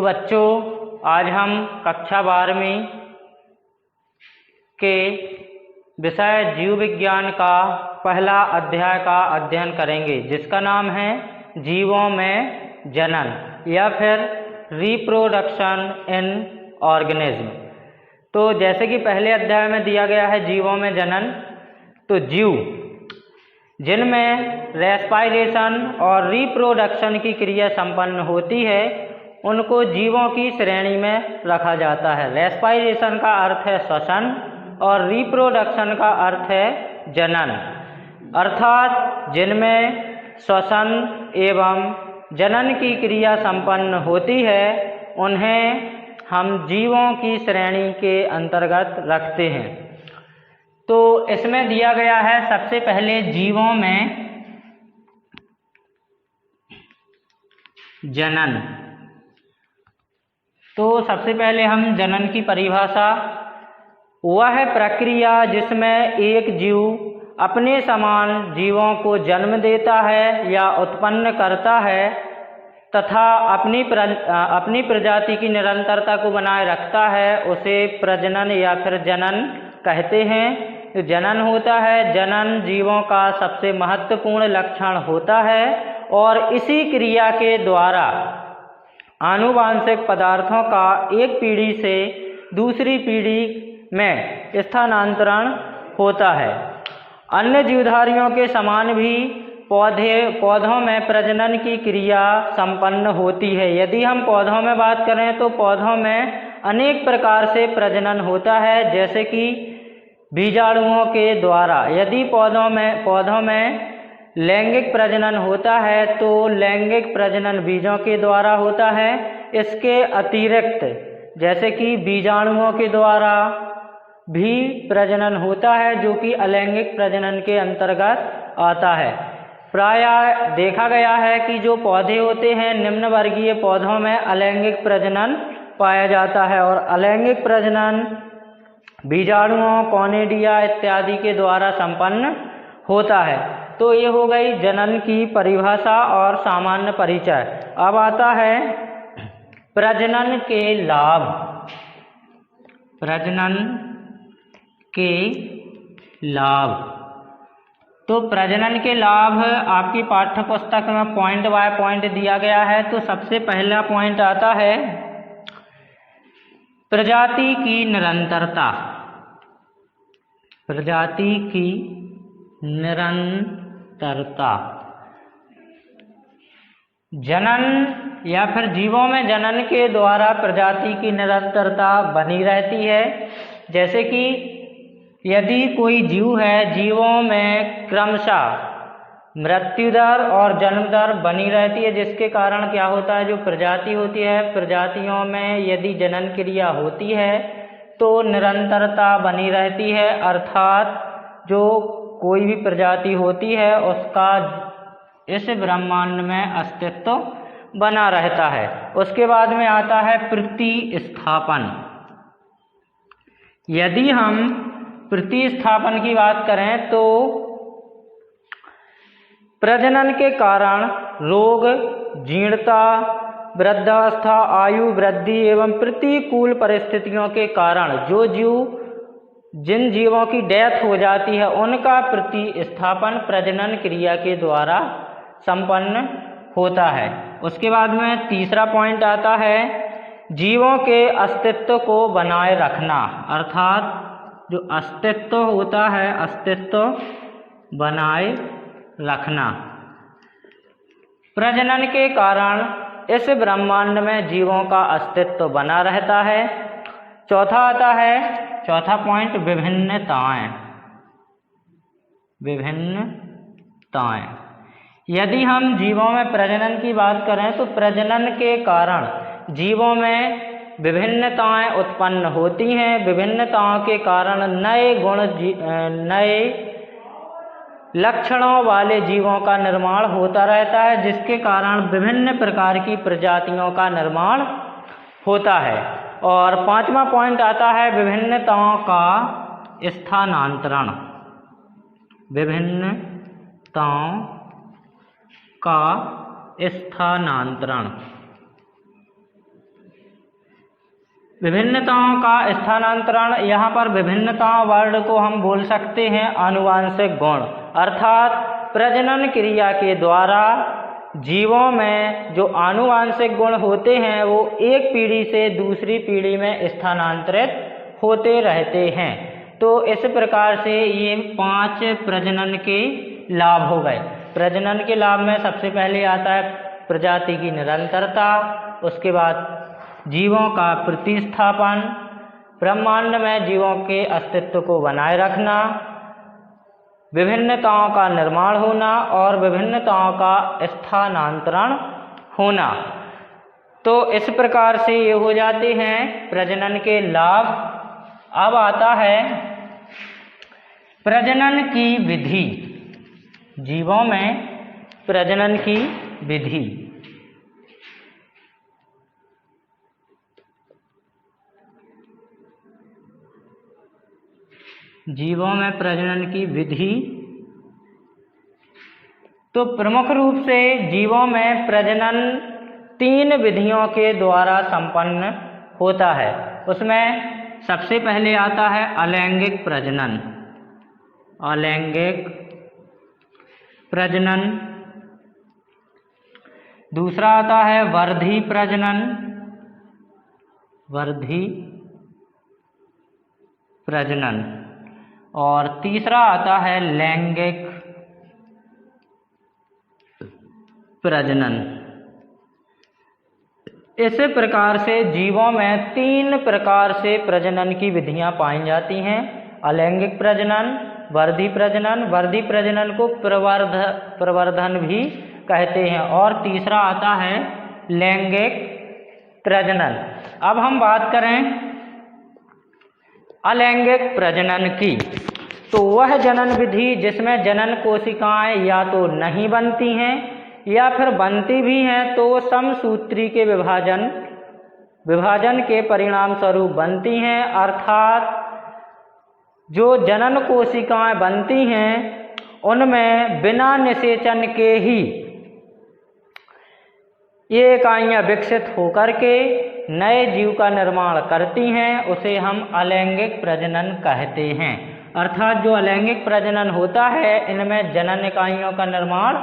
बच्चों, आज हम कक्षा 12वीं के विषय जीव विज्ञान का पहला अध्याय का अध्ययन करेंगे, जिसका नाम है जीवों में जनन या फिर रिप्रोडक्शन इन ऑर्गेनिज्म। तो जैसे कि पहले अध्याय में दिया गया है जीवों में जनन, तो जीव जिनमें रेस्पायरेशन और रिप्रोडक्शन की क्रिया संपन्न होती है उनको जीवों की श्रेणी में रखा जाता है। रेस्पायरेशन का अर्थ है श्वसन और रिप्रोडक्शन का अर्थ है जनन, अर्थात जिनमें श्वसन एवं जनन की क्रिया संपन्न होती है उन्हें हम जीवों की श्रेणी के अंतर्गत रखते हैं। तो इसमें दिया गया है सबसे पहले जीवों में जनन। तो सबसे पहले हम जनन की परिभाषा, वह प्रक्रिया जिसमें एक जीव अपने समान जीवों को जन्म देता है या उत्पन्न करता है तथा अपनी प्रजाति की निरंतरता को बनाए रखता है, उसे प्रजनन या फिर जनन कहते हैं। तो जनन होता है, जनन जीवों का सबसे महत्वपूर्ण लक्षण होता है और इसी क्रिया के द्वारा आनुवांशिक पदार्थों का एक पीढ़ी से दूसरी पीढ़ी में स्थानांतरण होता है। अन्य जीवधारियों के समान भी पौधों में प्रजनन की क्रिया संपन्न होती है। यदि हम पौधों में बात करें तो पौधों में अनेक प्रकार से प्रजनन होता है, जैसे कि बीजाणुओं के द्वारा। यदि पौधों में लैंगिक प्रजनन होता है तो लैंगिक प्रजनन बीजों के द्वारा होता है। इसके अतिरिक्त जैसे कि बीजाणुओं के द्वारा भी प्रजनन होता है, जो कि अलैंगिक प्रजनन के अंतर्गत आता है। प्रायः देखा गया है कि जो पौधे होते हैं निम्न वर्गीय पौधों में अलैंगिक प्रजनन पाया जाता है और अलैंगिक प्रजनन बीजाणुओं, कॉनिडिया इत्यादि के द्वारा संपन्न होता है। तो ये हो गई जनन की परिभाषा और सामान्य परिचय। अब आता है प्रजनन के लाभ। प्रजनन के लाभ, तो प्रजनन के लाभ आपकी पाठ्य पुस्तक में पॉइंट बाय पॉइंट दिया गया है। तो सबसे पहला पॉइंट आता है प्रजाति की निरंतरता। प्रजाति की निरंतरता, जनन या फिर जीवों में जनन के द्वारा प्रजाति की निरंतरता बनी रहती है। जैसे कि यदि कोई जीव है, जीवों में क्रमशः मृत्यु दर और जन्म दर बनी रहती है, जिसके कारण क्या होता है, जो प्रजाति होती है, प्रजातियों में यदि जनन क्रिया होती है तो निरंतरता बनी रहती है, अर्थात जो कोई भी प्रजाति होती है उसका इस ब्रह्मांड में अस्तित्व बना रहता है। उसके बाद में आता है प्रतिस्थापन। यदि हम प्रतिस्थापन की बात करें तो प्रजनन के कारण रोग, जीर्णता, वृद्धावस्था, आयु वृद्धि एवं प्रतिकूल परिस्थितियों के कारण जिन जीवों की डेथ हो जाती है उनका प्रतिस्थापन प्रजनन क्रिया के द्वारा संपन्न होता है। उसके बाद में तीसरा पॉइंट आता है जीवों के अस्तित्व को बनाए रखना, अर्थात जो अस्तित्व होता है, अस्तित्व बनाए रखना। प्रजनन के कारण इस ब्रह्मांड में जीवों का अस्तित्व बना रहता है। चौथा पॉइंट विभिन्नताएं। विभिन्नताएं, यदि हम जीवों में प्रजनन की बात करें तो प्रजनन के कारण जीवों में विभिन्नताएं उत्पन्न होती हैं। विभिन्नताओं के कारण नए गुण, नए लक्षणों वाले जीवों का निर्माण होता रहता है, जिसके कारण विभिन्न प्रकार की प्रजातियों का निर्माण होता है। और पांचवा पॉइंट आता है विभिन्नताओं का स्थानांतरण। विभिन्नताओं का स्थानांतरण, विभिन्नताओं का स्थानांतरण, यहाँ पर विभिन्नताओं वर्ड को हम बोल सकते हैं आनुवांशिक गुण, अर्थात प्रजनन क्रिया के द्वारा जीवों में जो आनुवांशिक गुण होते हैं वो एक पीढ़ी से दूसरी पीढ़ी में स्थानांतरित होते रहते हैं। तो इस प्रकार से ये 5 प्रजनन के लाभ हो गए। प्रजनन के लाभ में सबसे पहले आता है प्रजाति की निरंतरता, उसके बाद जीवों का प्रतिस्थापन, ब्रह्मांड में जीवों के अस्तित्व को बनाए रखना, विभिन्नताओं का निर्माण होना और विभिन्नताओं का स्थानांतरण होना। तो इस प्रकार से ये हो जाते हैं प्रजनन के लाभ। अब आता है प्रजनन की विधि, जीवों में प्रजनन की विधि। जीवों में प्रजनन की विधि, तो प्रमुख रूप से जीवों में प्रजनन 3 विधियों के द्वारा संपन्न होता है। उसमें सबसे पहले आता है अलैंगिक प्रजनन, अलैंगिक प्रजनन। दूसरा आता है वर्धी प्रजनन, वर्धी प्रजनन। और तीसरा आता है लैंगिक प्रजनन। इस प्रकार से जीवों में 3 प्रकार से प्रजनन की विधियां पाई जाती हैं। अलैंगिक प्रजनन, वर्धी प्रजनन, वर्धी प्रजनन को प्रवर्धन भी कहते हैं, और तीसरा आता है लैंगिक प्रजनन। अब हम बात करें अलैंगिक प्रजनन की, तो वह जनन विधि जिसमें जनन कोशिकाएं या तो नहीं बनती हैं या फिर बनती भी हैं तो समसूत्री के विभाजन के परिणाम स्वरूप बनती हैं, अर्थात जो जनन कोशिकाएं बनती हैं उनमें बिना निषेचन के ही ये इकाइयाँ विकसित होकर के नए जीव का निर्माण करती हैं, उसे हम अलैंगिक प्रजनन कहते हैं। अर्थात जो अलैंगिक प्रजनन होता है इनमें जनन इकाइयों का निर्माण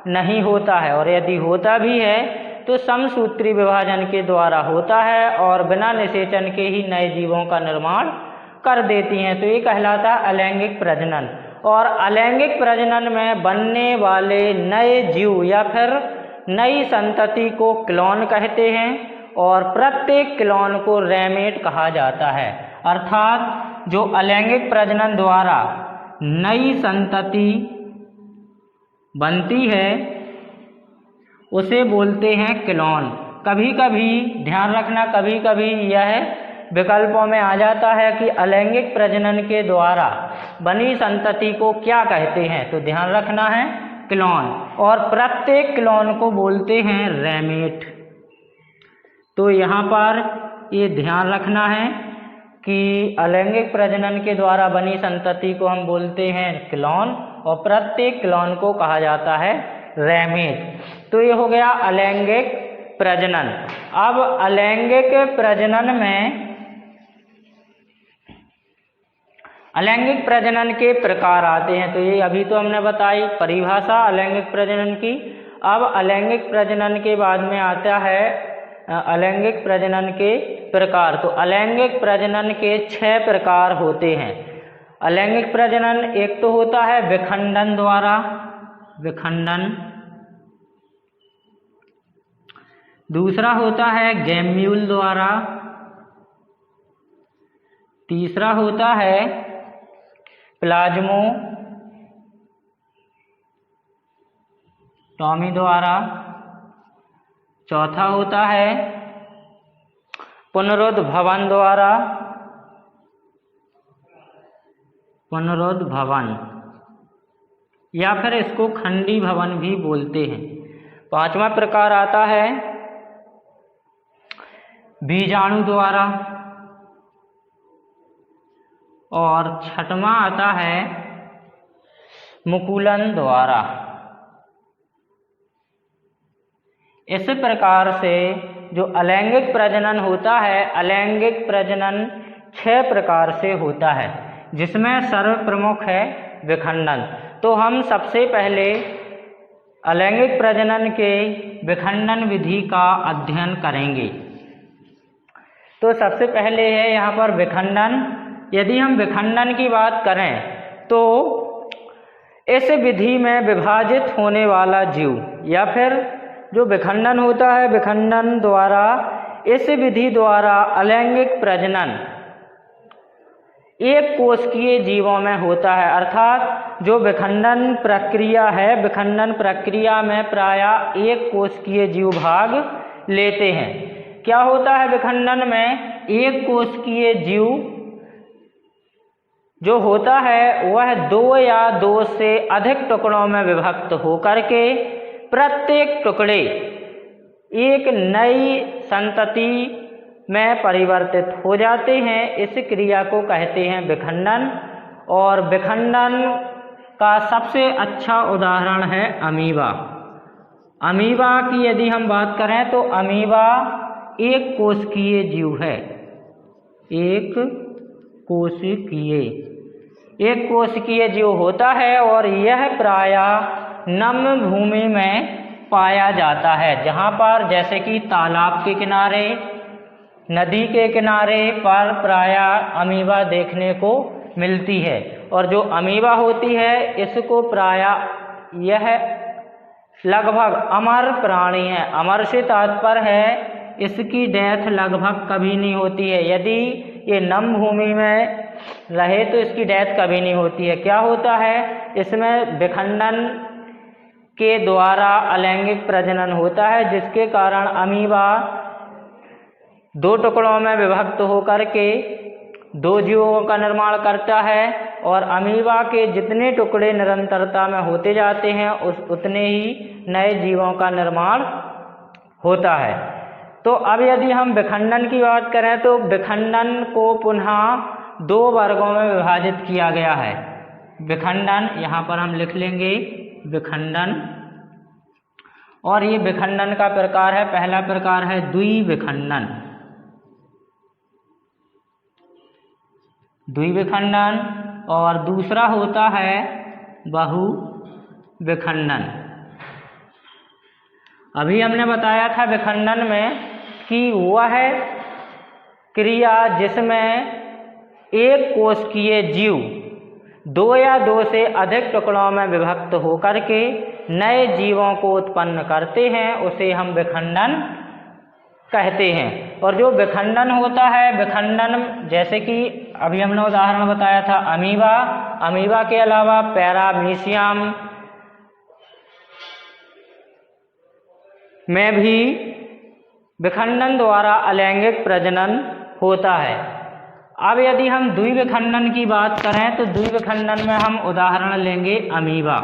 नहीं होता है, और यदि होता भी है तो समसूत्री विभाजन के द्वारा होता है और बिना निषेचन के ही नए जीवों का निर्माण कर देती हैं। तो ये कहलाता है अलैंगिक प्रजनन। और अलैंगिक प्रजनन में बनने वाले नए जीव या फिर नई संतति को क्लोन कहते हैं, और प्रत्येक क्लोन को रैमेट कहा जाता है। अर्थात जो अलैंगिक प्रजनन द्वारा नई संतति बनती है उसे बोलते हैं क्लोन। कभी कभी ध्यान रखना, कभी कभी यह विकल्पों में आ जाता है कि अलैंगिक प्रजनन के द्वारा बनी संतति को क्या कहते हैं, तो ध्यान रखना है क्लोन, और प्रत्येक क्लोन को बोलते हैं रैमेट। तो यहाँ पर ये ध्यान रखना है कि अलैंगिक प्रजनन के द्वारा बनी संतति को हम बोलते हैं क्लोन और प्रत्येक क्लोन को कहा जाता है रैमेट। तो ये हो गया अलैंगिक प्रजनन। अब अलैंगिक प्रजनन में अलैंगिक प्रजनन के प्रकार आते हैं। तो ये अभी तो हमने बताई परिभाषा अलैंगिक प्रजनन की। अब अलैंगिक प्रजनन के बाद में आता है अलैंगिक प्रजनन के प्रकार। तो अलैंगिक प्रजनन के 6 प्रकार होते हैं। अलैंगिक प्रजनन एक तो होता है विखंडन द्वारा, विखंडन। दूसरा होता है गैम्यूल द्वारा। तीसरा होता है प्लाज्मोटॉमी द्वारा। चौथा होता है पुनरुद्भवन द्वारा, पुनरुद्भवन, या फिर इसको खंडी भवन भी बोलते हैं। पांचवा प्रकार आता है बीजाणु द्वारा, और छठवां आता है मुकुलन द्वारा। इस प्रकार से जो अलैंगिक प्रजनन होता है, अलैंगिक प्रजनन 6 प्रकार से होता है, जिसमें सर्वप्रमुख है विखंडन। तो हम सबसे पहले अलैंगिक प्रजनन के विखंडन विधि का अध्ययन करेंगे। तो सबसे पहले है यहाँ पर विखंडन। यदि हम विखंडन की बात करें तो इस विधि में विभाजित होने वाला जीव या फिर जो विखंडन होता है, विखंडन द्वारा, इस विधि द्वारा अलैंगिक प्रजनन एक कोशिकीय जीवों में होता है। अर्थात जो विखंडन प्रक्रिया है, विखंडन प्रक्रिया में प्रायः एक कोशिकीय जीव भाग लेते हैं। क्या होता है विखंडन में? एक कोशिकीय जीव जो होता है वह 2 या 2 से अधिक टुकड़ों में विभक्त होकर के प्रत्येक टुकड़े एक नई संतति में परिवर्तित हो जाते हैं। इस क्रिया को कहते हैं विखंडन। और विखंडन का सबसे अच्छा उदाहरण है अमीबा। अमीबा की यदि हम बात करें तो अमीबा एक कोशिकीय जीव है, एक कोशिकीय जीव होता है और यह प्रायः नम्य भूमि में पाया जाता है, जहाँ पर जैसे कि तालाब के किनारे, नदी के किनारे पर प्रायः अमीबा देखने को मिलती है। और जो अमीबा होती है इसको प्रायः यह लगभग अमर प्राणी है। अमर से तात्पर्य है इसकी डेथ लगभग कभी नहीं होती है। यदि ये नम भूमि में रहे तो इसकी डेथ कभी नहीं होती है। क्या होता है? इसमें विखंडन के द्वारा अलैंगिक प्रजनन होता है, जिसके कारण अमीबा 2 टुकड़ों में विभक्त होकर के 2 जीवों का निर्माण करता है। और अमीबा के जितने टुकड़े निरंतरता में होते जाते हैं उतने ही नए जीवों का निर्माण होता है। तो अब यदि हम विखंडन की बात करें तो विखंडन को पुनः 2 वर्गों में विभाजित किया गया है। विखंडन यहाँ पर हम लिख लेंगे विखंडन, और ये विखंडन का प्रकार है, पहला प्रकार है द्विविखंडन। द्विविखंडन और दूसरा होता है बहुविखंडन। अभी हमने बताया था विखंडन में कि वह क्रिया जिसमें एक कोशिकीय जीव 2 या 2 से अधिक टुकड़ों में विभक्त होकर के नए जीवों को उत्पन्न करते हैं, उसे हम विखंडन कहते हैं। और जो विखंडन होता है, विखंडन जैसे कि अभी हमने उदाहरण बताया था अमीबा, अमीबा के अलावा पैरामीशियम में भी विखंडन द्वारा अलैंगिक प्रजनन होता है। अब यदि हम द्विविखंडन की बात करें तो द्विविखंडन में हम उदाहरण लेंगे अमीबा।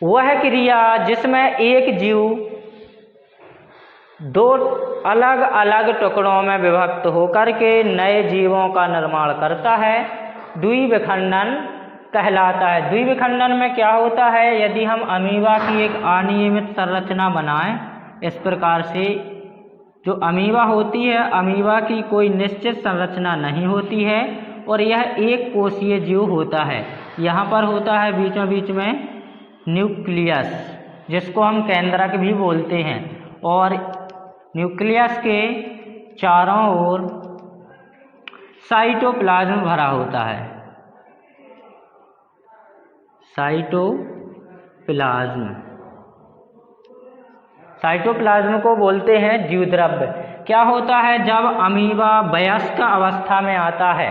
वह क्रिया जिसमें एक जीव 2 अलग अलग टुकड़ों में विभक्त होकर के नए जीवों का निर्माण करता है, द्विविखंडन कहलाता है। द्विविखंडन में क्या होता है? यदि हम अमीबा की एक अनियमित संरचना बनाएं, इस प्रकार से जो अमीबा होती है, अमीबा की कोई निश्चित संरचना नहीं होती है और यह एक कोशीय जीव होता है। यहाँ पर होता है बीचों बीच में न्यूक्लियस, जिसको हम केंद्रक भी बोलते हैं, और न्यूक्लियस के चारों ओर साइटोप्लाज्म भरा होता है। साइटोप्लाज्म को बोलते हैं जीवद्रव्य। क्या होता है? जब अमीबा वयस्क अवस्था में आता है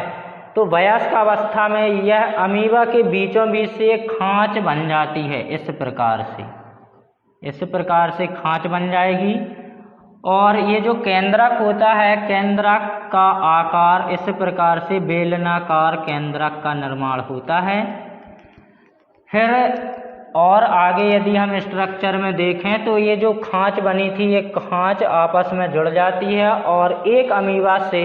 तो वयस्क अवस्था में यह अमीबा के बीचों बीच से एक खांच बन जाती है। इस प्रकार से खांच बन जाएगी और ये जो केंद्रक होता है, केंद्रक का आकार इस प्रकार से बेलनाकार केंद्रक का निर्माण होता है। फिर और आगे यदि हम स्ट्रक्चर में देखें तो ये जो खांच बनी थी, ये खांच आपस में जुड़ जाती है और एक अमीबा से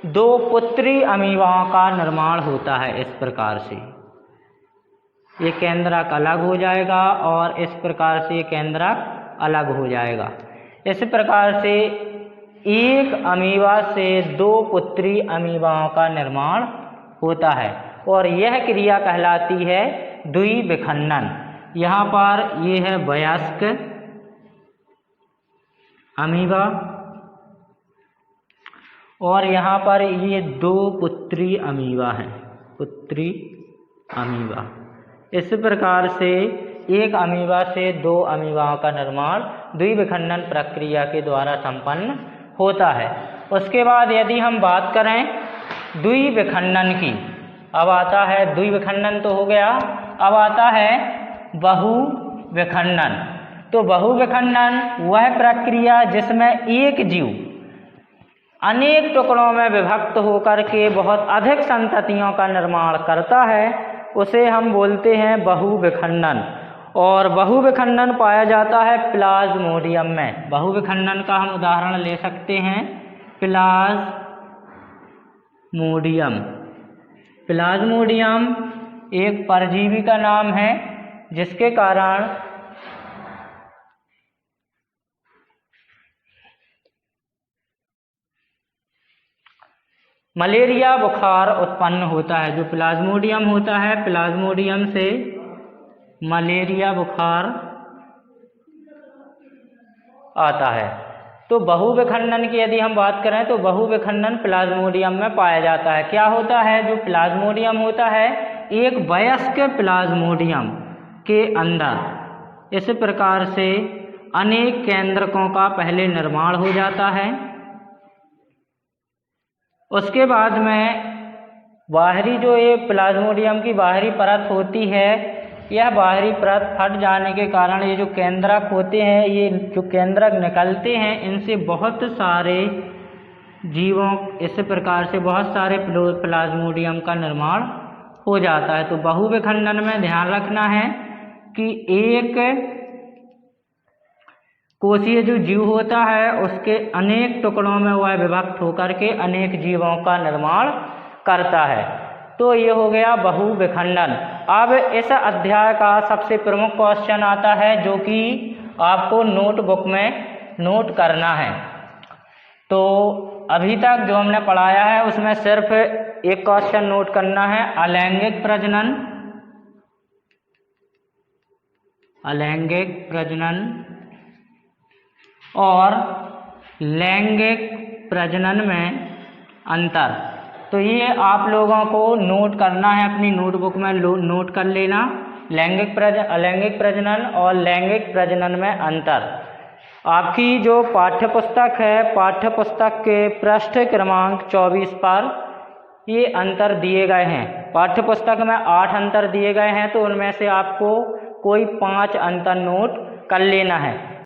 2 पुत्री अमीबाओं का निर्माण होता है। इस प्रकार से ये केंद्रक अलग हो जाएगा और इस प्रकार से ये केंद्रक अलग हो जाएगा। इस प्रकार से एक अमीबा से 2 पुत्री अमीबाओं का निर्माण होता है और यह क्रिया कहलाती है द्विविखंडन। यहाँ पर ये है वयस्क अमीबा और यहाँ पर ये 2 पुत्री अमीबा हैं, पुत्री अमीबा। इस प्रकार से एक अमीबा से 2 अमीबाओं का निर्माण द्विविखंडन प्रक्रिया के द्वारा संपन्न होता है। उसके बाद यदि हम बात करें द्विविखंडन की, अब आता है द्विविखंडन तो हो गया, अब आता है बहुविखंडन। तो बहुविखंडन वह प्रक्रिया जिसमें एक जीव अनेक टुकड़ों में विभक्त होकर के बहुत अधिक संततियों का निर्माण करता है, उसे हम बोलते हैं बहुविखंडन। और बहुविखंडन पाया जाता है प्लाज्मोडियम में। बहुविखंडन का हम उदाहरण ले सकते हैं प्लाज्मोडियम। प्लाज्मोडियम एक परजीवी का नाम है जिसके कारण मलेरिया बुखार उत्पन्न होता है। जो प्लाज्मोडियम होता है, प्लाज्मोडियम से मलेरिया बुखार आता है। तो बहुविखंडन की यदि हम बात करें तो बहुविखंडन प्लाज्मोडियम में पाया जाता है। क्या होता है, जो प्लाज्मोडियम होता है एक वयस्क प्लाज्मोडियम के अंदर इस प्रकार से अनेक केंद्रकों का पहले निर्माण हो जाता है। उसके बाद में बाहरी जो ये प्लाज्मोडियम की बाहरी परत होती है, यह बाहरी परत फट जाने के कारण ये जो केंद्रक होते हैं, ये जो केंद्रक निकलते हैं, इनसे बहुत सारे जीवों इस प्रकार से बहुत सारे प्लाज्मोडियम का निर्माण हो जाता है। तो बहुविखंडन में ध्यान रखना है कि एक कोशीय जो जीव होता है उसके अनेक टुकड़ों में वह विभक्त होकर के अनेक जीवों का निर्माण करता है। तो ये हो गया बहुविखंडन। अब इस अध्याय का सबसे प्रमुख क्वेश्चन आता है जो कि आपको नोटबुक में नोट करना है। तो अभी तक जो हमने पढ़ाया है उसमें सिर्फ एक क्वेश्चन नोट करना है, अलैंगिक प्रजनन। अलैंगिक प्रजनन और लैंगिक प्रजनन में अंतर। तो ये आप लोगों को नोट करना है, अपनी नोटबुक में नोट कर लेना। अलैंगिक प्रजनन और लैंगिक प्रजनन में अंतर। आपकी जो पाठ्यपुस्तक है, पाठ्यपुस्तक के पृष्ठ क्रमांक 24 पर ये अंतर दिए गए हैं। पाठ्यपुस्तक में 8 अंतर दिए गए हैं, तो उनमें से आपको कोई 5 अंतर नोट कर लेना है।